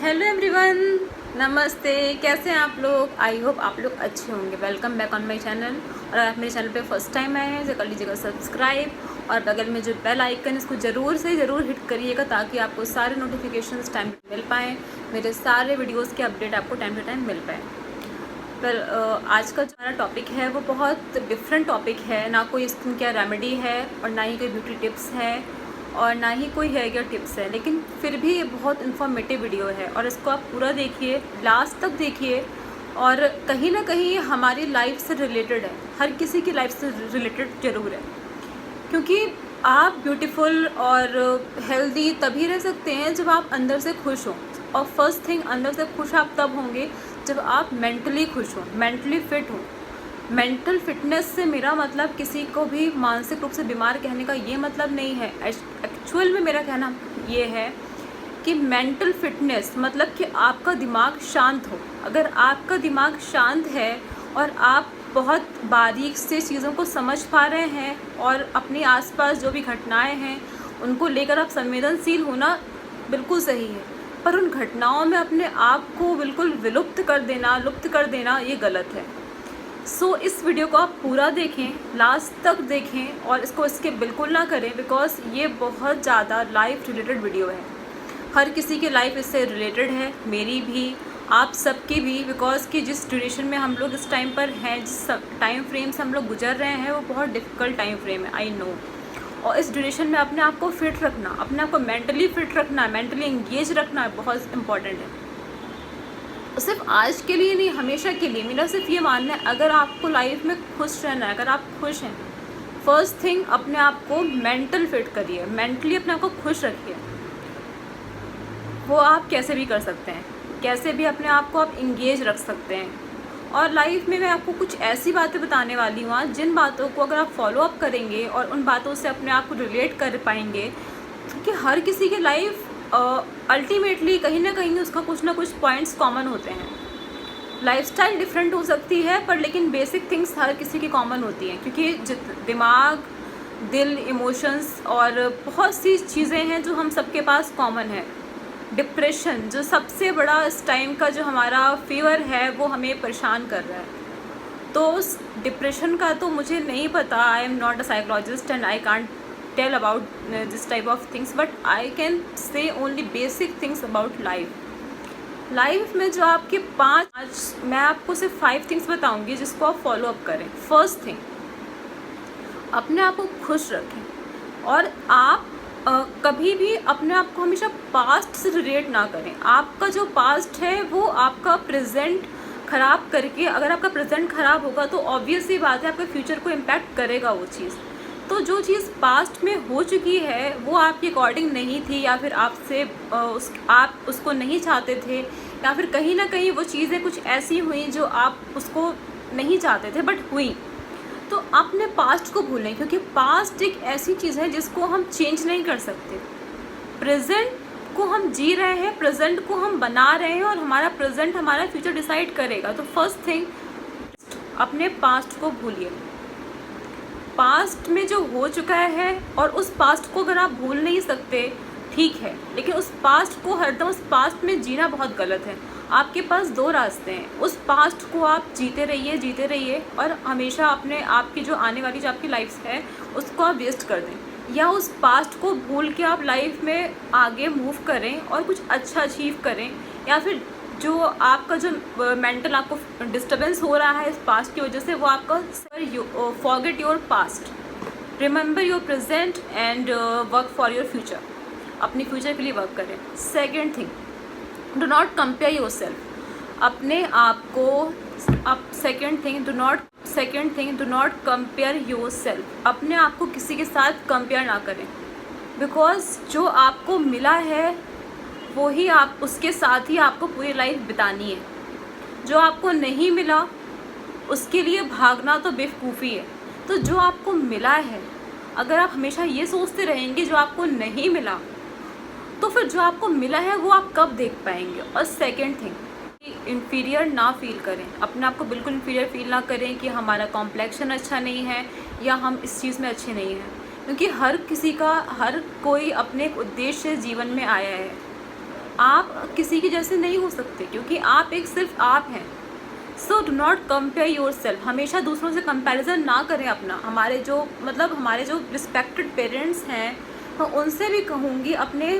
Hello everyone, नमस्ते। कैसे हैं आप लोग? आई होप आप लोग अच्छे होंगे। Welcome back on my channel. और अगर आप मेरे चैनल पे फर्स्ट टाइम आए हैं तो कर लीजिएगा सब्सक्राइब और बगल में जो बेल आइकन इसको ज़रूर हिट करिएगा ताकि आपको सारे नोटिफिकेशंस टाइम पे मिल पाएँ, मेरे सारे वीडियोज़ के अपडेट आपको टाइम टू टाइम मिल पाए। पर आज का जो हमारा टॉपिक है वो बहुत डिफरेंट टॉपिक है। ना कोई स्किन केयर रेमेडी है और ना ही कोई ब्यूटी टिप्स है और ना ही कोई हेयर केयर टिप्स है, लेकिन फिर भी ये बहुत इन्फॉर्मेटिव वीडियो है और इसको आप पूरा देखिए, लास्ट तक देखिए। और कहीं ना कहीं हमारी लाइफ से रिलेटेड है, हर किसी की लाइफ से रिलेटेड ज़रूर है, क्योंकि आप ब्यूटीफुल और हेल्दी तभी रह सकते हैं जब आप अंदर से खुश हों। और फर्स्ट थिंग, अंदर से खुश आप तब होंगे जब आप मेंटली खुश हों, मेंटली फिट हों। मेंटल फिटनेस से मेरा मतलब किसी को भी मानसिक रूप से बीमार कहने का ये मतलब नहीं है। एक्चुअल में मेरा कहना ये है कि मेंटल फिटनेस मतलब कि आपका दिमाग शांत हो। अगर आपका दिमाग शांत है और आप बहुत बारीक से चीज़ों को समझ पा रहे हैं और अपने आसपास जो भी घटनाएं हैं उनको लेकर आप संवेदनशील होना बिल्कुल सही है, पर उन घटनाओं में अपने आप को बिल्कुल लुप्त कर देना ये गलत है। सो इस वीडियो को आप पूरा देखें, लास्ट तक देखें और इसको स्किप बिल्कुल ना करें, बिकॉज ये बहुत ज़्यादा लाइफ रिलेटेड वीडियो है। हर किसी की लाइफ इससे रिलेटेड है, मेरी भी, आप सबकी भी, बिकॉज कि जिस ड्यूरेशन में हम लोग इस टाइम पर हैं, जिस टाइम फ्रेम से हम लोग गुजर रहे हैं वो बहुत डिफ़िकल्ट टाइम फ्रेम है, आई नो। और इस ड्यूरेशन में अपने आप को फिट रखना, अपने आप को मेंटली फिट रखना, मेंटली इंगेज रखना बहुत इम्पॉर्टेंट है। सिर्फ आज के लिए नहीं, हमेशा के लिए। मेरा सिर्फ ये मानना है, अगर आपको लाइफ में खुश रहना है, अगर आप खुश हैं, फर्स्ट थिंग अपने आप को मेंटल फिट करिए, मेंटली अपने आप को खुश रखिए। वो आप कैसे भी कर सकते हैं, कैसे भी अपने आप को आप इंगेज रख सकते हैं। और लाइफ में मैं आपको कुछ ऐसी बातें बताने वाली हूँ जिन बातों को अगर आप फॉलो अप करेंगे और उन बातों से अपने आप को रिलेट कर पाएंगे, क्योंकि हर किसी की लाइफ अल्टीमेटली कहीं ना कहीं उसका कुछ ना कुछ पॉइंट्स कॉमन होते हैं। लाइफस्टाइल डिफरेंट हो सकती है पर लेकिन बेसिक थिंग्स हर किसी की कॉमन होती हैं, क्योंकि दिमाग, दिल, इमोशंस और बहुत सी चीज़ें हैं जो हम सबके पास कॉमन है। डिप्रेशन जो सबसे बड़ा इस टाइम का जो हमारा फीवर है वो हमें परेशान कर रहा है। तो उस डिप्रेशन का तो मुझे नहीं पता, I am not a psychologist and I can't tell about this type of things, but I can say only basic things about life में जो आपके पाँच, मैं आपको सिर्फ 5 थिंग्स बताऊंगी जिसको आप फॉलो अप करें। फर्स्ट थिंग, अपने आप को खुश रखें और आप कभी भी अपने आप को हमेशा पास्ट से रिलेट ना करें। आपका जो पास्ट है वो आपका प्रेजेंट ख़राब करके, अगर आपका प्रेजेंट ख़राब होगा तो ऑब्वियस ही बात है आपके फ्यूचर को इम्पैक्ट करेगा वो चीज़। तो जो चीज़ पास्ट में हो चुकी है वो आपके अकॉर्डिंग नहीं थी, या फिर आपसे आप उसको नहीं चाहते थे, या फिर कहीं ना कहीं वो चीज़ें कुछ ऐसी हुई जो आप उसको नहीं चाहते थे बट हुई। तो अपने पास्ट को भूलें, क्योंकि पास्ट एक ऐसी चीज़ है जिसको हम चेंज नहीं कर सकते। प्रेजेंट को हम जी रहे हैं, प्रेजेंट को हम बना रहे हैं और हमारा प्रेजेंट हमारा फ्यूचर डिसाइड करेगा। तो फर्स्ट थिंग, अपने पास्ट को भूलिए। पास्ट में जो हो चुका है, और उस पास्ट को अगर आप भूल नहीं सकते ठीक है, लेकिन उस पास्ट को हरदम उस पास्ट में जीना बहुत गलत है। आपके पास 2 रास्ते हैं, उस पास्ट को आप जीते रहिए और हमेशा अपने आपकी जो आने वाली जो आपकी लाइफ है उसको आप वेस्ट कर दें, या उस पास्ट को भूल के आप लाइफ में आगे मूव करें और कुछ अच्छा अचीव करें। या फिर जो आपका जो मेंटल आपको डिस्टर्बेंस हो रहा है इस पास्ट की वजह से, वो आपका forget your past, remember your present and work for your future. अपने फ्यूचर के लिए वर्क करें। Second thing, do not compare your self, अपने आप को second thing, do not compare your self, अपने आप को किसी के साथ कंपेयर ना करें, बिकॉज जो आपको मिला है वो ही आप, उसके साथ ही आपको पूरी लाइफ बितानी है। जो आपको नहीं मिला उसके लिए भागना तो बेवकूफ़ी है। तो जो आपको मिला है, अगर आप हमेशा ये सोचते रहेंगे जो आपको नहीं मिला, तो फिर जो आपको मिला है वो आप कब देख पाएंगे। और सेकंड थिंग, इन्फीरियर ना फील करें, अपने आप को बिल्कुल इन्फीरियर फील ना करें कि हमारा कॉम्प्लेक्शन अच्छा नहीं है या हम इस चीज़ में अच्छे नहीं हैं, क्योंकि हर कोई अपने उद्देश्य से जीवन में आया है। आप किसी के जैसे नहीं हो सकते, क्योंकि आप एक सिर्फ आप हैं। So do not compare your self. हमेशा दूसरों से कंपैरिजन ना करें अपना। हमारे जो रिस्पेक्टेड पेरेंट्स हैं, मैं उनसे भी कहूँगी अपने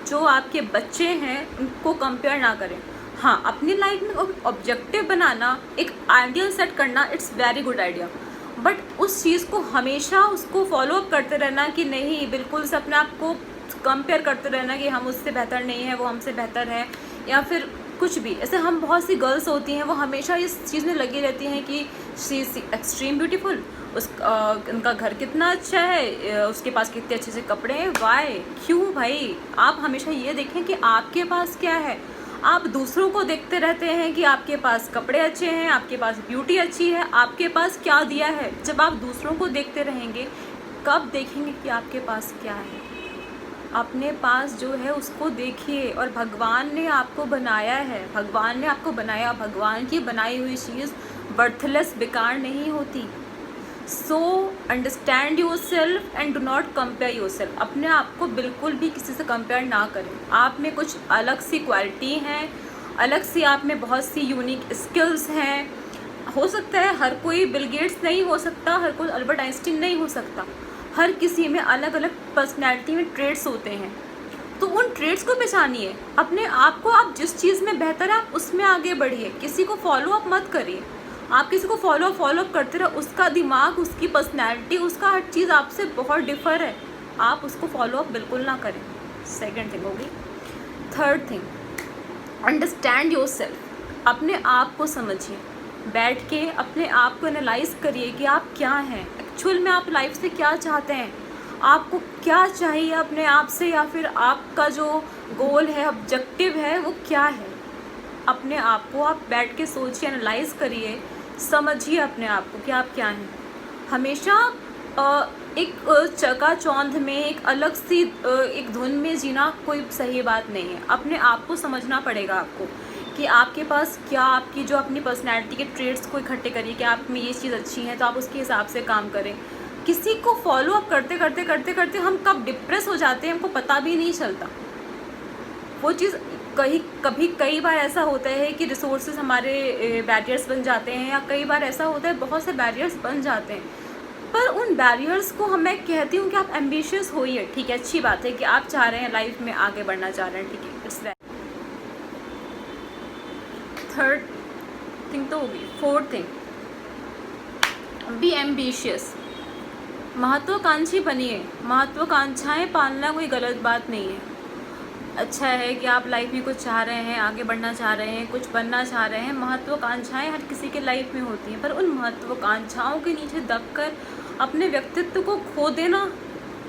जो आपके बच्चे हैं उनको कंपेयर ना करें। हाँ, अपनी लाइफ में ऑब्जेक्टिव बनाना, एक आइडियल सेट करना, it's very good idea, but उस चीज़ को हमेशा उसको फॉलो अप करते रहना कि नहीं, बिल्कुल से अपने आप को कंपेयर करते रहना कि हम उससे बेहतर नहीं है, वो हमसे बेहतर है, या फिर कुछ भी ऐसे। हम बहुत सी गर्ल्स होती हैं वो हमेशा इस चीज़ में लगी रहती हैं कि शी इज़ एक्सट्रीम ब्यूटीफुल, उनका घर कितना अच्छा है, उसके पास कितने अच्छे से कपड़े हैं। वाई, क्यों भाई? आप हमेशा ये देखें कि आपके पास क्या है। आप दूसरों को देखते रहते हैं कि आपके पास कपड़े अच्छे हैं, आपके पास ब्यूटी अच्छी है, आपके पास क्या दिया है। जब आप दूसरों को देखते रहेंगे, कब देखेंगे कि आपके पास क्या है? अपने पास जो है उसको देखिए। और भगवान ने आपको बनाया है, भगवान ने आपको बनाया, भगवान की बनाई हुई चीज़ बर्थलेस, बेकार नहीं होती। So understand your self and do not compare your self. अपने आप को बिल्कुल भी किसी से कंपेयर ना करें। आप में कुछ अलग सी क्वालिटी हैं, अलग सी आप में बहुत सी यूनिक स्किल्स हैं। हो सकता है हर कोई बिल गेट्स नहीं हो सकता, हर कोई अल्बर्ट आइंस्टीन नहीं हो सकता। हर किसी में अलग अलग पर्सनैलिटी में ट्रेड्स होते हैं, तो उन ट्रेड्स को पहचानिए। अपने आप को, आप जिस चीज़ में बेहतर है आप उसमें आगे बढ़िए। किसी को फॉलो अप मत करिए। आप किसी को फॉलो अप करते रहो, उसका दिमाग, उसकी पर्सनैलिटी, उसका हर चीज़ आपसे बहुत डिफर है, आप उसको फॉलो अप बिल्कुल ना करें। सेकेंड थिंग होगी। Third thing, understand your self. अपने आप को समझिए, बैठ के अपने आप को एनालाइज करिए कि आप क्या हैं एक्चुअल में, आप लाइफ से क्या चाहते हैं, आपको क्या चाहिए अपने आप से, या फिर आपका जो गोल है, ऑब्जेक्टिव है, वो क्या है। अपने आप को आप बैठ के सोचिए, एनालाइज करिए, समझिए अपने आप को कि आप क्या हैं। हमेशा एक चकाचौंध में, एक अलग सी एक धुन में जीना कोई सही बात नहीं है। अपने आप को समझना पड़ेगा आपको कि आपके पास क्या, आपकी जो अपनी पर्सनैलिटी के ट्रेड्स को इकट्ठे करिए कि आप में ये चीज़ अच्छी है तो आप उसके हिसाब से काम करें। किसी को फॉलो अप करते करते करते करते हम कब डिप्रेस हो जाते हैं हमको पता भी नहीं चलता। वो चीज़ कई बार ऐसा होता है कि रिसोर्सेज हमारे बैरियर्स बन जाते हैं, या कई बार ऐसा होता है बहुत से बैरियर्स बन जाते हैं, पर उन बैरियर्स को मैं कहती हूँ कि आप एम्बिशियस होइए। ठीक है, अच्छी बात है कि आप चाह रहे हैं लाइफ में आगे बढ़ना चाह रहे हैं, ठीक है, इट्स दैट। थर्ड थिंग तो होगी। Fourth thing, be ambitious. महत्वाकांक्षी बनिए। महत्वाकांक्षाएं पालना कोई गलत बात नहीं है। अच्छा है कि आप लाइफ में कुछ चाह रहे हैं, आगे बढ़ना चाह रहे हैं, कुछ बनना चाह रहे हैं। महत्वाकांक्षाएं हर किसी के लाइफ में होती हैं, पर उन महत्वाकांक्षाओं के नीचे दबकर अपने व्यक्तित्व को खो देना,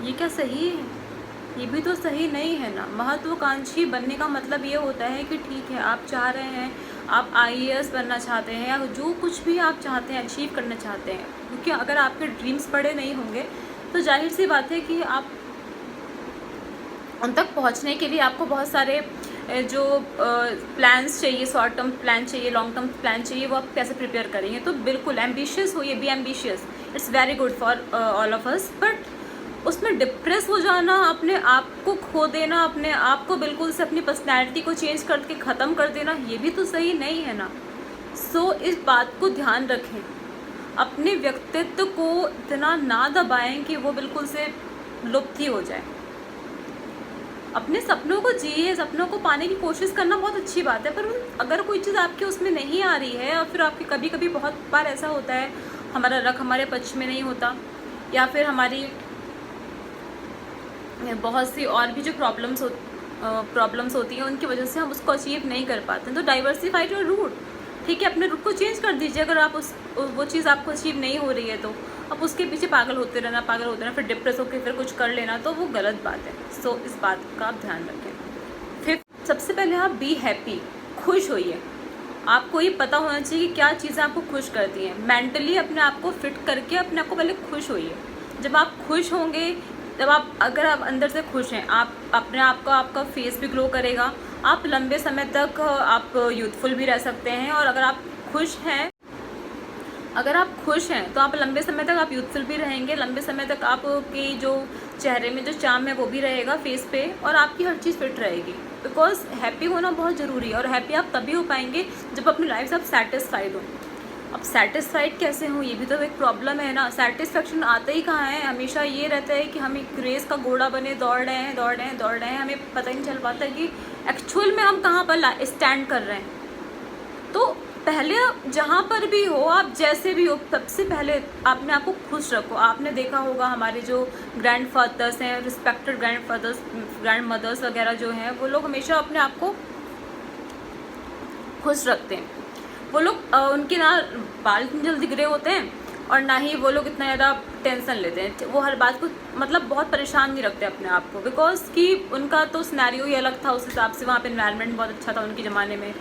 ये क्या सही है? ये भी तो सही नहीं है ना। महत्वाकांक्षी बनने का मतलब ये होता है कि ठीक है, आप चाह रहे हैं, आप IAS बनना चाहते हैं, या जो कुछ भी आप चाहते हैं, अचीव करना चाहते हैं, क्योंकि अगर आपके ड्रीम्स बड़े नहीं होंगे तो जाहिर सी बात है कि आप उन तक पहुंचने के लिए आपको बहुत सारे जो प्लान्स चाहिए, शॉर्ट टर्म प्लान चाहिए, लॉन्ग टर्म प्लान चाहिए, वो आप कैसे प्रिपेयर करेंगे। तो बिल्कुल एम्बिशियस होइए, be ambitious, it's very good for all of us. But उसमें डिप्रेस हो जाना, अपने आप को खो देना, अपने आप को बिल्कुल से अपनी पर्सनैलिटी को चेंज करके ख़त्म कर देना, ये भी तो सही नहीं है ना। सो इस बात को ध्यान रखें, अपने व्यक्तित्व को इतना ना दबाएं कि वो बिल्कुल से लुप्त ही हो जाए। अपने सपनों को जिए, सपनों को पाने की कोशिश करना बहुत अच्छी बात है, पर अगर कोई चीज़ आपके उसमें नहीं आ रही है, या फिर आपकी कभी कभी बहुत बार ऐसा होता है हमारा रख हमारे पक्ष में नहीं होता, या फिर हमारी बहुत सी और भी जो प्रॉब्लम्स होती हैं उनकी वजह से हम उसको अचीव नहीं कर पाते हैं, तो डाइवर्सिफाई योर रूट। ठीक है, अपने रूट को चेंज कर दीजिए। अगर आप वो चीज़ आपको अचीव नहीं हो रही है तो अब उसके पीछे पागल होते रहना, फिर डिप्रेस होकर फिर कुछ कर लेना, तो वो गलत बात है। सो इस बात का आप ध्यान रखें। फिर सबसे पहले आप बी हैप्पी, खुश होइए। आपको ये पता होना चाहिए कि क्या चीज़ें आपको खुश करती हैं। मेंटली अपने आप को फिट करके अपने आप को पहले खुश होइए। जब आप खुश होंगे, अगर आप अंदर से खुश हैं, आप अपने आप का, आपका फेस भी ग्लो करेगा, आप लंबे समय तक आप यूथफुल भी रह सकते हैं। और अगर आप खुश हैं अगर आप खुश हैं तो आप लंबे समय तक आप यूथफुल भी रहेंगे, लंबे समय तक आपकी जो चेहरे में जो चार्म है वो भी रहेगा फेस पे, और आपकी हर चीज़ फिट रहेगी। बिकॉज हैप्पी होना बहुत ज़रूरी है, और हैप्पी आप तभी हो पाएंगे जब अपनी लाइफ से आप सेटिस्फाइड हो। अब सेटिस्फाइड कैसे हो, ये भी तो एक प्रॉब्लम है ना। सेटिस्फेक्शन आता ही कहाँ है, हमेशा ये रहता है कि हम एक रेस का घोड़ा बने दौड़ रहे हैं दौड़ रहे हैं दौड़ रहे हैं, हमें पता ही नहीं चल पाता कि एक्चुअल में हम कहाँ पर स्टैंड कर रहे हैं। तो पहले जहाँ पर भी हो, आप जैसे भी हो, सबसे पहले अपने आप को खुश रखो। आपने देखा होगा हमारे जो ग्रैंड फादर्स हैं, रिस्पेक्टेड ग्रैंड मदर्स वगैरह जो हैं, वो लोग हमेशा अपने आप को खुश रखते हैं। वो लोग उनके ना बाल इतनी जल्दी गिरे होते हैं, और ना ही वो लोग इतना ज़्यादा टेंशन लेते हैं। वो हर बात को मतलब बहुत परेशान नहीं रखते अपने आप को, बिकॉज कि उनका तो सिनेरियो ही अलग था। उस हिसाब से वहाँ पे एनवायरनमेंट बहुत अच्छा था उनके ज़माने में।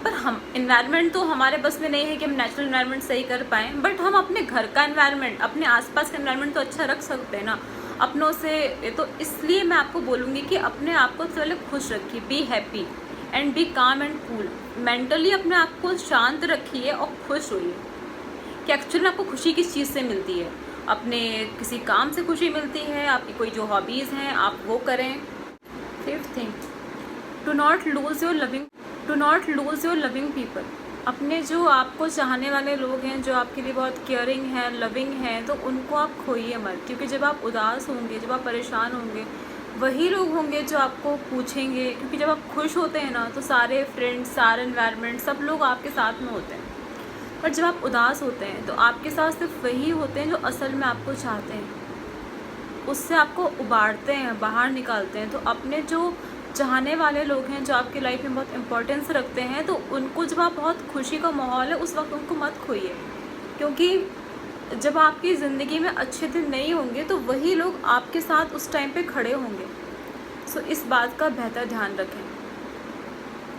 पर हम इन्वायरमेंट तो हमारे बस में नहीं है कि हम नेचुरल इन्वायरमेंट सही कर पाएँ, बट हम अपने घर का इन्वायरमेंट, अपने आसपास का इन्वायरमेंट तो अच्छा रख सकते हैं ना अपनों से। तो इसलिए मैं आपको बोलूँगी कि अपने आप को पहले खुश रखिए, बी हैप्पी एंड बी काम एंड कूल। मेंटली अपने आप को शांत रखिए और खुश होइए कि एक्चुअली आपको खुशी किस चीज़ से मिलती है। अपने किसी काम से खुशी मिलती है, आपकी कोई जो हॉबीज़ हैं आप वो करें। Fifth thing, do not lose your loving people. अपने जो आपको चाहने वाले लोग हैं, जो आपके लिए बहुत केयरिंग हैं, लविंग हैं, तो उनको आप खोइए मत। क्योंकि जब आप उदास होंगे, जब आप परेशान होंगे, वही लोग होंगे जो आपको पूछेंगे। क्योंकि जब आप खुश होते हैं ना, तो सारे फ्रेंड्स, सारे एनवायरनमेंट, सब लोग आपके साथ में होते हैं। पर जब आप उदास होते हैं तो आपके साथ सिर्फ वही होते हैं जो असल में आपको चाहते हैं, उससे आपको उबारते हैं, बाहर निकालते हैं। तो अपने जो चाहने वाले लोग हैं, जो आपकी लाइफ में बहुत इंपॉर्टेंस रखते हैं, तो उनको जब आप बहुत खुशी का माहौल है उस वक्त उनको मत खोइए। क्योंकि जब आपकी ज़िंदगी में अच्छे दिन नहीं होंगे तो वही लोग आपके साथ उस टाइम पे खड़े होंगे। सो इस बात का बेहतर ध्यान रखें।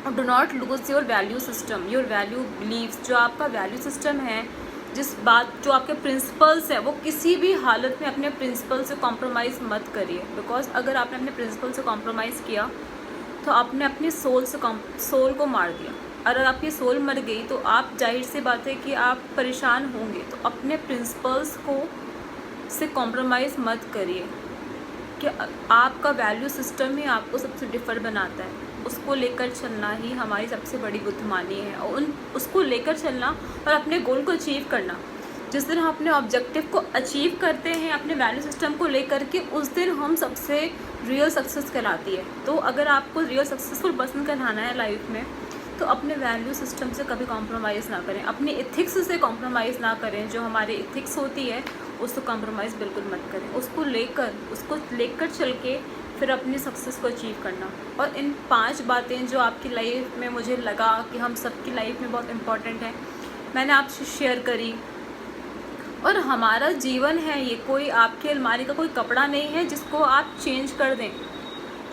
और do not lose your value system, your value beliefs. जो आपका वैल्यू सिस्टम है, जिस बात, जो आपके प्रिंसिपल्स हैं, वो किसी भी हालत में अपने प्रिंसिपल से कॉम्प्रोमाइज़ मत करिए। बिकॉज अगर आपने अपने प्रिंसिपल से कॉम्प्रोमाइज़ किया तो आपने अपनी सोल को मार दिया। अगर आपकी सोल मर गई तो आप, जाहिर सी बात है कि आप परेशान होंगे। तो अपने प्रिंसिपल्स को से कॉम्प्रोमाइज़ मत करिए कि आपका वैल्यू सिस्टम ही आपको सबसे डिफ़र बनाता है। उसको लेकर चलना ही हमारी सबसे बड़ी बुद्धिमानी है, और उसको लेकर चलना और अपने गोल को अचीव करना। जिस दिन हम अपने ऑब्जेक्टिव को अचीव करते हैं अपने वैल्यू सिस्टम को लेकर के, उस दिन हम सबसे रियल सक्सेस कहलाती है। तो अगर आपको रियल सक्सेसफुल पर्सन कहलाना है लाइफ में, तो अपने वैल्यू सिस्टम से कभी कॉम्प्रोमाइज़ ना करें, अपने इथिक्स से कॉम्प्रोमाइज़ ना करें। जो हमारी इथिक्स होती है उसको कॉम्प्रोमाइज़ बिल्कुल मत करें। उसको लेकर चल के फिर अपनी सक्सेस को अचीव करना। और इन 5 बातें जो आपकी लाइफ में मुझे लगा कि हम सबकी लाइफ में बहुत इम्पॉर्टेंट है, मैंने आपसे शेयर करी। और हमारा जीवन है ये, कोई आपकी अलमारी का कोई कपड़ा नहीं है जिसको आप चेंज कर दें।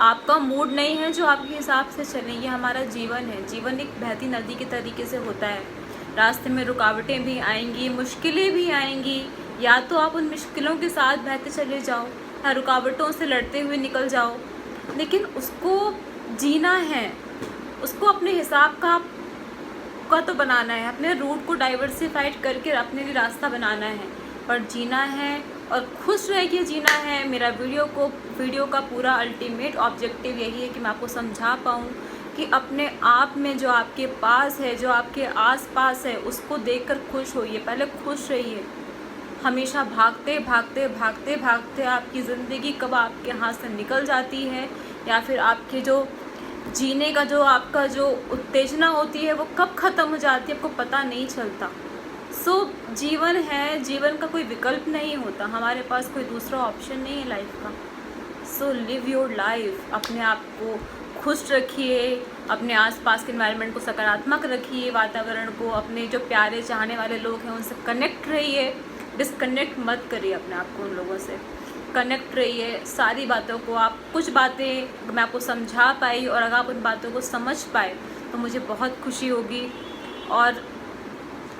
आपका मूड नहीं है जो आपके हिसाब से चले। ये हमारा जीवन है। जीवन एक बहती नदी के तरीके से होता है। रास्ते में रुकावटें भी आएंगी, मुश्किलें भी आएंगी। या तो आप उन मुश्किलों के साथ बहते चले जाओ या रुकावटों से लड़ते हुए निकल जाओ, लेकिन उसको जीना है, उसको अपने हिसाब का तो बनाना है। अपने रूट को डाइवर्सिफाइड करके अपने लिए रास्ता बनाना है, पर जीना है और खुश रह के जीना है। मेरा वीडियो का पूरा अल्टीमेट ऑब्जेक्टिव यही है कि मैं आपको समझा पाऊँ कि अपने आप में जो आपके पास है, जो आपके आसपास है, उसको देखकर खुश होइए। पहले खुश रहिए। हमेशा भागते भागते भागते भागते आपकी ज़िंदगी कब आपके हाथ से निकल जाती है, या फिर आपके जो जीने का जो आपका जो उत्तेजना होती है वो कब ख़त्म हो जाती है, आपको पता नहीं चलता। जीवन है, जीवन का कोई विकल्प नहीं होता, हमारे पास कोई दूसरा ऑप्शन नहीं है लाइफ का। Live your life. अपने आप को खुश रखिए, अपने आसपास के एनवायरनमेंट को सकारात्मक रखिए, वातावरण को, अपने जो प्यारे चाहने वाले लोग हैं उनसे कनेक्ट रहिए। डिसकनेक्ट मत करिए अपने आप को उन लोगों से, कनेक्ट रहिए। सारी बातों को आप, कुछ बातें मैं आपको समझा पाई और अगर आप उन बातों को समझ पाए तो मुझे बहुत खुशी होगी। और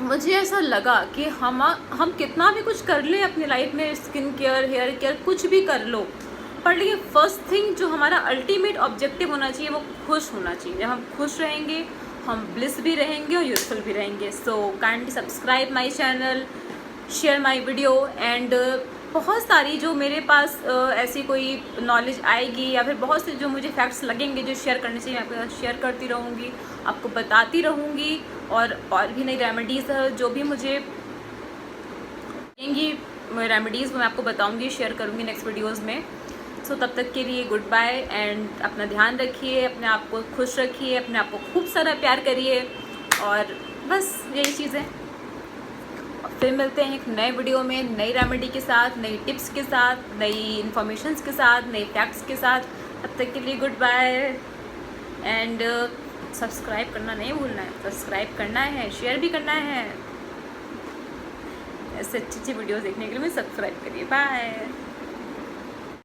मुझे ऐसा लगा कि हम कितना भी कुछ कर लें अपनी लाइफ में, स्किन केयर, हेयर केयर, कुछ भी कर लो, पर लेकिन फर्स्ट थिंग जो हमारा अल्टीमेट ऑब्जेक्टिव होना चाहिए वो खुश होना चाहिए। जब हम खुश रहेंगे हम ब्लिस भी रहेंगे और यूज़फुल भी रहेंगे। So kindly subscribe my channel, share my video and बहुत सारी जो मेरे पास ऐसी कोई नॉलेज आएगी या फिर बहुत से जो मुझे फैक्ट्स लगेंगे जो शेयर करने चाहिए, मैं आपके साथ शेयर करती रहूँगी, आपको बताती रहूँगी। और भी नई रेमेडीज़ जो भी मुझे लेंगी रेमेडीज़ वो मैं आपको बताऊँगी, शेयर करूँगी नेक्स्ट वीडियोज़ में। सो तब तक के लिए गुड बाय एंड अपना ध्यान रखिए, अपने आप को खुश रखिए, अपने आप को खूब सारा प्यार करिए और बस यही चीज़ें। फिर मिलते हैं एक नए वीडियो में नई रेमेडी के साथ, नई टिप्स के साथ, नई इन्फॉर्मेशंस के साथ, नई फैक्ट्स के साथ। तब तक के लिए गुड बाय एंड सब्सक्राइब करना नहीं भूलना है, सब्सक्राइब करना है, शेयर भी करना है। ऐसे अच्छी वीडियोस देखने के लिए सब्सक्राइब करिए। बाय।